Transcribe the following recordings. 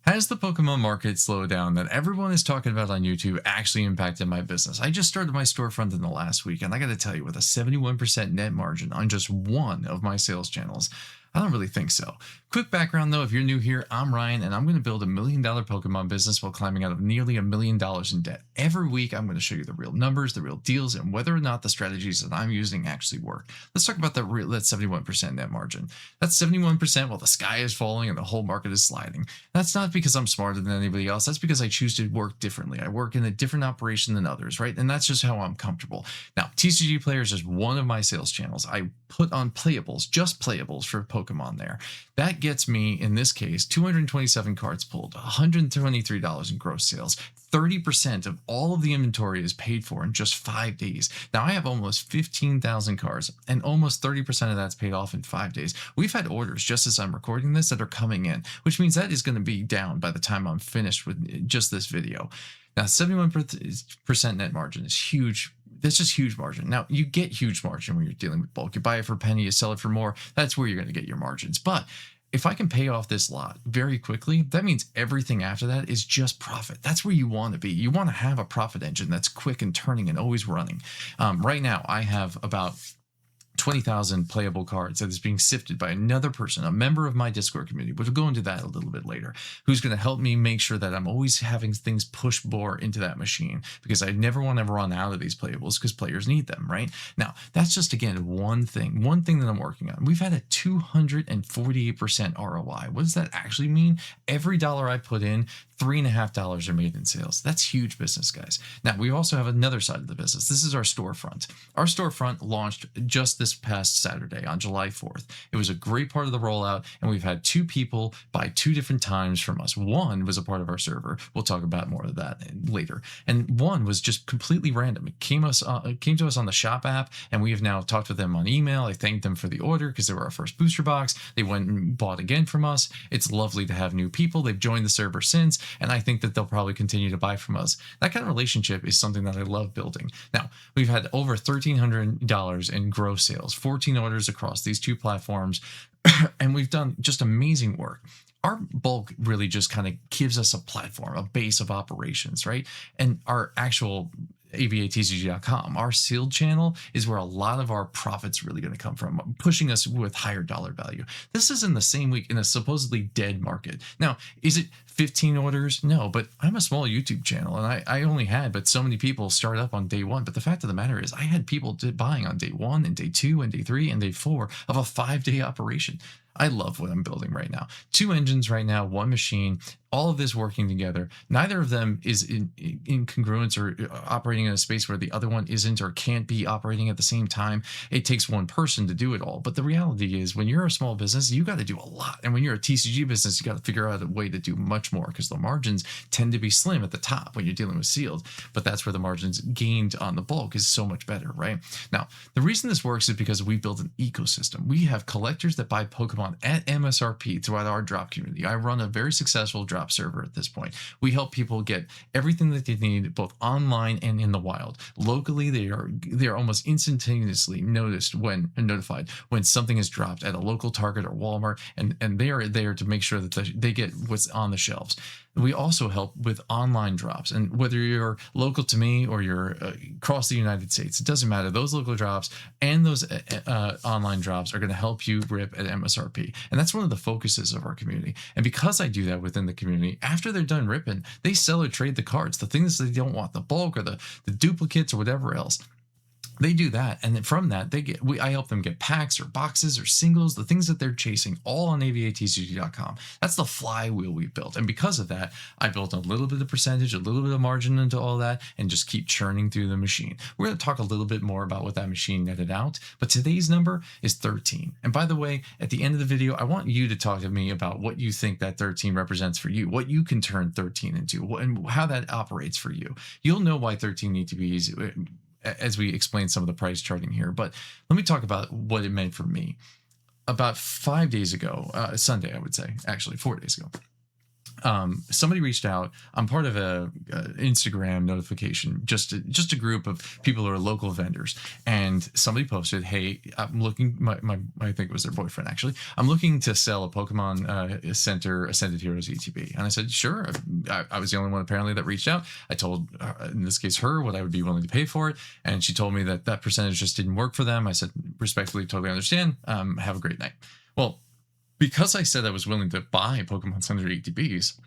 Has the Pokemon market slowdown that everyone is talking about on YouTube actually impacted my business? I just started my storefront in the last week, and I got to tell you, with a 71% net margin on just one of my sales channels, I don't really think so. Quick background though, if you're new here, I'm Ryan, and I'm going to build $1 million Pokemon business while climbing out of nearly $1 million in debt. Every week, I'm going to show you the real numbers, the real deals, and whether or not the strategies that I'm using actually work. Let's talk about that 71% net margin. That's 71% while the sky is falling and the whole market is sliding. That's not because I'm smarter than anybody else. That's because I choose to work differently. I work in a different operation than others, right? And that's just how I'm comfortable. Now, TCG Players is one of my sales channels. I put on playables, just playables for Pokemon there. That gets me, in this case, 227 cards pulled, $123 in gross sales. 30% of all of the inventory is paid for in just 5 days. Now, I have almost 15,000 cards, and almost 30% of that's paid off in 5 days. We've had orders, just as I'm recording this, that are coming in, which means that is going to be down by the time I'm finished with just this video. Now, 71% net margin is huge. That's just huge margin. Now, you get huge margin when you're dealing with bulk. You buy it for a penny, you sell it for more. That's where you're going to get your margins. But if I can pay off this lot very quickly, that means everything after that is just profit. That's where you want to be. You want to have a profit engine that's quick and turning and always running. Right now, I have about 20,000 playable cards that is being sifted by another person, a member of my Discord community, which we'll go into that a little bit later, who's going to help me make sure that I'm always having things push more into that machine, because I never want to run out of these playables because players need them, right? Now, that's just, again, one thing that I'm working on. We've had a 248% ROI. What does that actually mean? Every dollar I put in, $3.50 are made in sales. That's huge business, guys. Now, we also have another side of the business. This is our storefront. Our storefront launched just this past Saturday on July 4th. It was a great part of the rollout, and we've had 2 people buy 2 different times from us. One was a part of our server. We'll talk about more of that later. And one was just completely random. It came to us on the shop app, and we have now talked with them on email. I thanked them for the order because they were our first booster box. They went and bought again from us. It's lovely to have new people. They've joined the server since, and I think that they'll probably continue to buy from us. That kind of relationship is something that I love building. Now, we've had over $1,300 in gross sales, 14 orders across these 2 platforms, and we've done just amazing work. Our bulk really just kind of gives us a platform, a base of operations, right? And our actual avatcg.com, our sealed channel, is where a lot of our profits really going to come from, pushing us with higher dollar value. This is in the same week in a supposedly dead market. Now, is it 15 orders? No, but I'm a small YouTube channel, and I only had but so many people start up on day 1. But the fact of the matter is I had people buying on day 1 and day 2 and day 3 and day 4 of a 5-day operation. I love what I'm building right now. 2 engines right now, 1 machine, all of this working together. Neither of them is in congruence or operating in a space where the other one isn't or can't be operating at the same time. It takes one person to do it all. But the reality is, when you're a small business, you got to do a lot. And when you're a TCG business, you got to figure out a way to do much more, because the margins tend to be slim at the top when you're dealing with sealed. But that's where the margins gained on the bulk is so much better, right? Now, the reason this works is because we built an ecosystem. We have collectors that buy Pokemon at MSRP throughout our drop community. I run a very successful drop server at this point. We help people get everything that they need, both online and in the wild. Locally, they are almost instantaneously notified when something is dropped at a local Target or Walmart, and they are there to make sure that they get what's on the shelves. We also help with online drops, and whether you're local to me or you're across the United States, it doesn't matter. Those local drops and those online drops are going to help you rip at MSRP, and that's one of the focuses of our community. And because I do that within the community, after they're done ripping, they sell or trade the cards, the things that they don't want, the bulk or the duplicates or whatever else. They do that, and then from that, I help them get packs or boxes or singles, the things that they're chasing, all on avatcg.com. That's the flywheel we built, and because of that, I built a little bit of percentage, a little bit of margin into all that, and just keep churning through the machine. We're going to talk a little bit more about what that machine netted out, but today's number is 13. And by the way, at the end of the video, I want you to talk to me about what you think that 13 represents for you, what you can turn 13 into, and how that operates for you. You'll know why 13 need to be easy as we explain some of the price charting here, but let me talk about what it meant for me. About 5 days ago, Sunday, I would say, actually 4 days ago, Somebody reached out. I'm part of a Instagram notification, just a group of people who are local vendors, and somebody posted, "Hey, I'm looking. I think it was their boyfriend actually. I'm looking to sell a Pokemon Center Ascended Heroes ETB." And I said, "Sure." I was the only one apparently that reached out. I told, in this case, her what I would be willing to pay for it, and she told me that that percentage just didn't work for them. I said, respectfully, totally understand. Have a great night. Well, because I said I was willing to buy Pokemon Center ETBs,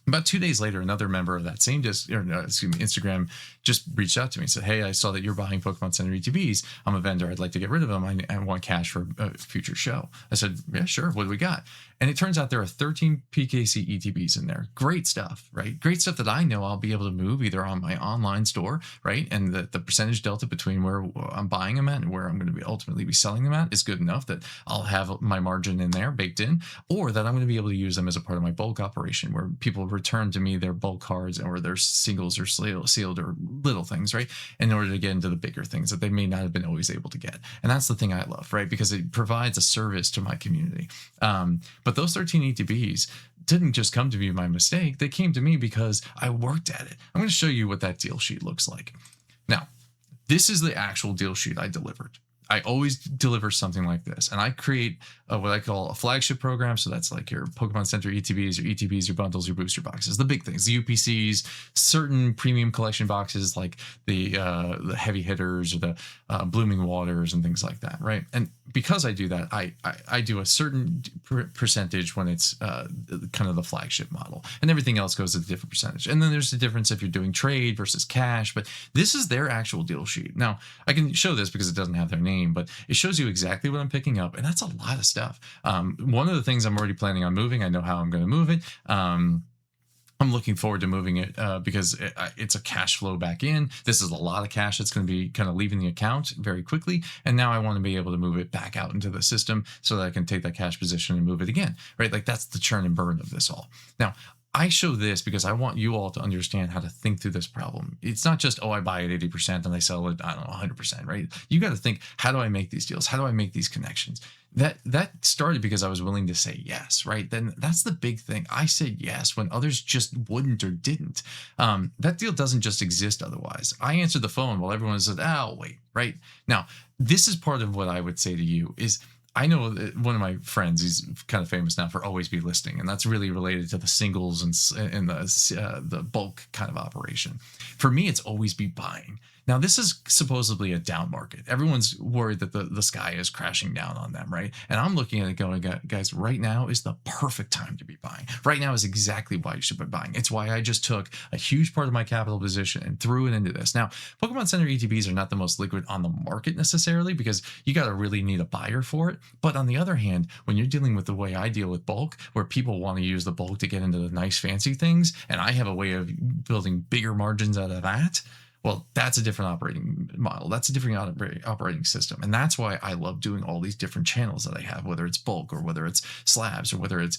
about 2 days later, another member of that same Instagram just reached out to me and said, "Hey, I saw that you're buying Pokemon Center ETBs. I'm a vendor. I'd like to get rid of them. I want cash for a future show." I said, "Yeah, sure. What do we got?" And it turns out there are 13 PKC ETBs in there. Great stuff, right? Great stuff that I know I'll be able to move either on my online store, right? And the percentage delta between where I'm buying them at and where I'm going to be ultimately be selling them at is good enough that I'll have my margin in there baked in, or that I'm going to be able to use them as a part of my bulk operation where people return to me their bulk cards or their singles or sealed or little things, right? In order to get into the bigger things that they may not have been always able to get. And that's the thing I love, right? Because it provides a service to my community. But those 13 ETBs didn't just come to me by mistake. They came to me because I worked at it. I'm going to show you what that deal sheet looks like. Now, this is the actual deal sheet I delivered. I always deliver something like this, and I create what I call a flagship program. So that's like your Pokemon Center ETBs, your ETBs, your bundles, your booster boxes, the big things, the UPCs, certain premium collection boxes like the heavy hitters or the blooming waters and things like that, right? And because I do that, I do a certain percentage when it's kind of the flagship model, and everything else goes at a different percentage. And then there's the difference if you're doing trade versus cash, but this is their actual deal sheet. Now, I can show this because it doesn't have their name, but it shows you exactly what I'm picking up, and that's a lot of stuff. One of the things I'm already planning on moving, I know how I'm going to move it. I'm looking forward to moving it because it's a cash flow back in. This is a lot of cash that's going to be kind of leaving the account very quickly. And now I want to be able to move it back out into the system so that I can take that cash position and move it again, right? Like that's the churn and burn of this all. Now, I show this because I want you all to understand how to think through this problem. It's not just, oh, I buy it 80% and I sell it, I don't know, 100%, right? You got to think, how do I make these deals? How do I make these connections? That started because I was willing to say yes, right? Then that's the big thing. I said yes when others just wouldn't or didn't. That deal doesn't just exist otherwise. I answered the phone while everyone said, "Oh, wait," right? Now, this is part of what I would say to you is, I know that one of my friends, he's kind of famous now for always be listing, and that's really related to the singles and the bulk kind of operation. For me, it's always be buying. Now, this is supposedly a down market. Everyone's worried that the sky is crashing down on them, right? And I'm looking at it going, guys, right now is the perfect time to be buying. Right now is exactly why you should be buying. It's why I just took a huge part of my capital position and threw it into this. Now, Pokemon Center ETBs are not the most liquid on the market necessarily because you got to really need a buyer for it. But on the other hand, when you're dealing with the way I deal with bulk, where people want to use the bulk to get into the nice fancy things, and I have a way of building bigger margins out of that, well, that's a different operating model. That's a different operating system. And that's why I love doing all these different channels that I have, whether it's bulk or whether it's slabs or whether it's,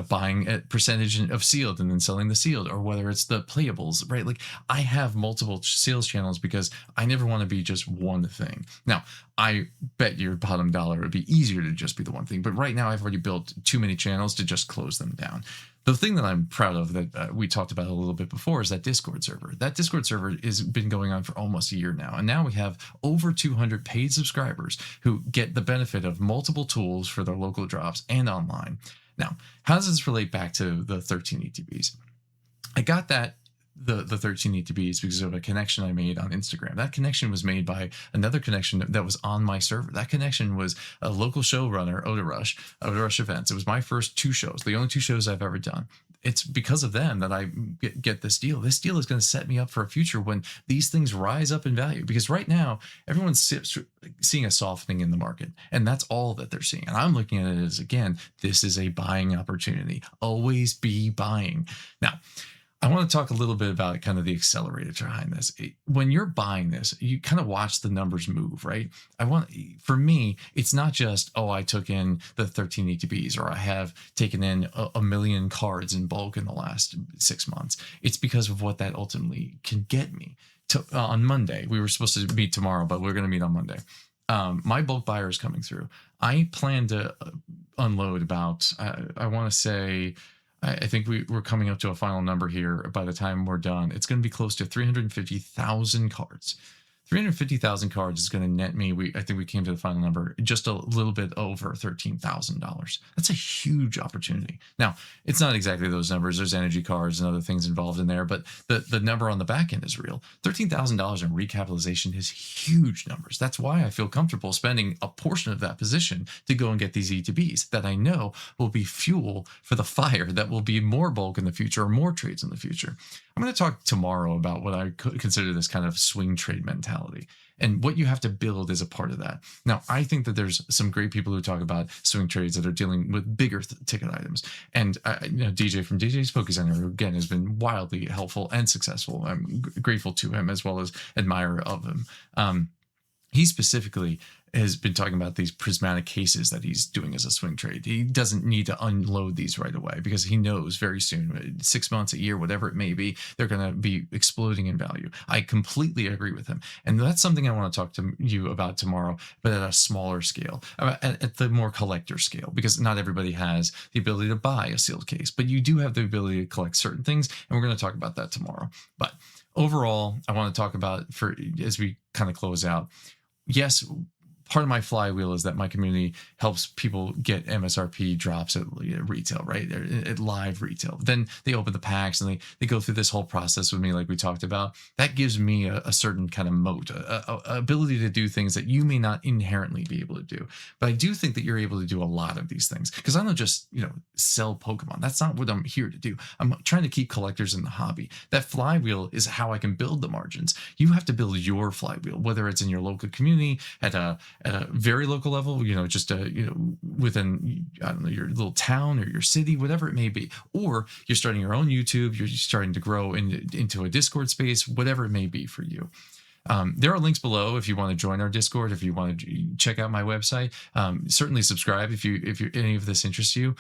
buying a percentage of sealed and then selling the sealed, or whether it's the playables, right? Like I have multiple sales channels because I never want to be just one thing. Now, I bet your bottom dollar would be easier to just be the one thing. But right now I've already built too many channels to just close them down. The thing that I'm proud of that we talked about a little bit before is that Discord server. That Discord server has been going on for almost a year now. And now we have over 200 paid subscribers who get the benefit of multiple tools for their local drops and online. Now, how does this relate back to the 13 ETBs? I got the 13 ETBs because of a connection I made on Instagram. That connection was made by another connection that was on my server. That connection was a local showrunner, Odor Rush Events. It was my first 2 shows, the only 2 shows I've ever done. It's because of them that I get this deal. This deal is going to set me up for a future when these things rise up in value. Because right now, everyone's seeing a softening in the market, and that's all that they're seeing. And I'm looking at it as, again, this is a buying opportunity. Always be buying. Now, I want to talk a little bit about kind of the accelerator behind this. When you're buying this, you kind of watch the numbers move, right? For me, it's not just, oh, I took in the 13 ETBs or I have taken in a million cards in bulk in the last 6 months. It's because of what that ultimately can get me. On Monday, we were supposed to meet tomorrow, but we're going to meet on Monday. My bulk buyer is coming through. I plan to unload about, I want to say, I think we're coming up to a final number here. By the time we're done, it's going to be close to 350,000 cards. 350,000 cards is going to net me. I think we came to the final number just a little bit over $13,000. That's a huge opportunity. Now, it's not exactly those numbers. There's energy cards and other things involved in there, but the number on the back end is real. $13,000 in recapitalization is huge numbers. That's why I feel comfortable spending a portion of that position to go and get these ETBs that I know will be fuel for the fire that will be more bulk in the future or more trades in the future. I'm going to talk tomorrow about what I consider this kind of swing trade mentality and what you have to build as a part of that. Now, I think that there's some great people who talk about swing trades that are dealing with bigger ticket items. And DJ from DJ's Pokemon Center, who again has been wildly helpful and successful. I'm grateful to him as well as admirer of him. He specifically has been talking about these prismatic cases that he's doing as a swing trade. He doesn't need to unload these right away because he knows very soon, 6 months, a year, whatever it may be, they're going to be exploding in value. I completely agree with him. And that's something I want to talk to you about tomorrow, but at a smaller scale, at the more collector scale, because not everybody has the ability to buy a sealed case, but you do have the ability to collect certain things. And we're going to talk about that tomorrow. But overall, I want to talk about, as we kind of close out, yes, part of my flywheel is that my community helps people get MSRP drops at retail, right? At live retail. Then they open the packs and they go through this whole process with me, like we talked about. That gives me a certain kind of moat, a ability to do things that you may not inherently be able to do. But I do think that you're able to do a lot of these things because I don't just, sell Pokemon. That's not what I'm here to do. I'm trying to keep collectors in the hobby. That flywheel is how I can build the margins. You have to build your flywheel, whether it's in your local community, at a very local level, just within, I don't know, your little town or your city, whatever it may be, or you're starting your own YouTube, you're starting to grow into a Discord space, whatever it may be for you. There are links below if you want to join our Discord, if you want to check out my website. Certainly subscribe if any of this interests you.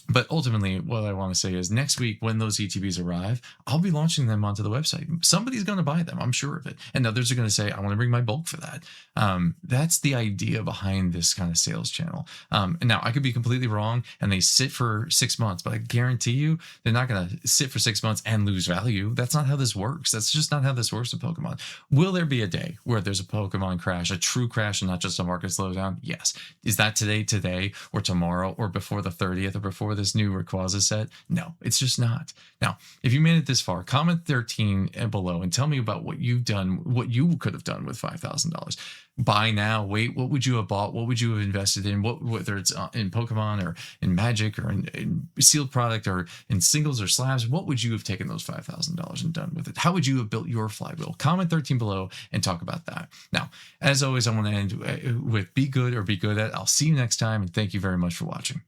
But ultimately, what I want to say is next week, when those ETBs arrive, I'll be launching them onto the website. Somebody's going to buy them, I'm sure of it. And others are going to say, I want to bring my bulk for that. That's the idea behind this kind of sales channel. And now I could be completely wrong and they sit for 6 months, but I guarantee you they're not going to sit for 6 months and lose value. That's not how this works. That's just not how this works with Pokemon. Will there be a day where there's a Pokemon crash, a true crash, and not just a market slowdown? Yes. Is that today, or tomorrow, or before the 30th, or before this new Rayquaza set? No, it's just not. Now, if you made it this far, comment 13 and below and tell me about what you've done, what you could have done with $5,000. Buy now, wait, what would you have bought? What would you have invested in? Whether it's in Pokemon or in Magic or in sealed product or in singles or slabs, what would you have taken those $5,000 and done with it? How would you have built your flywheel? Comment 13 below and talk about that. Now, as always, I want to end with be good or be good at. I'll see you next time, and thank you very much for watching.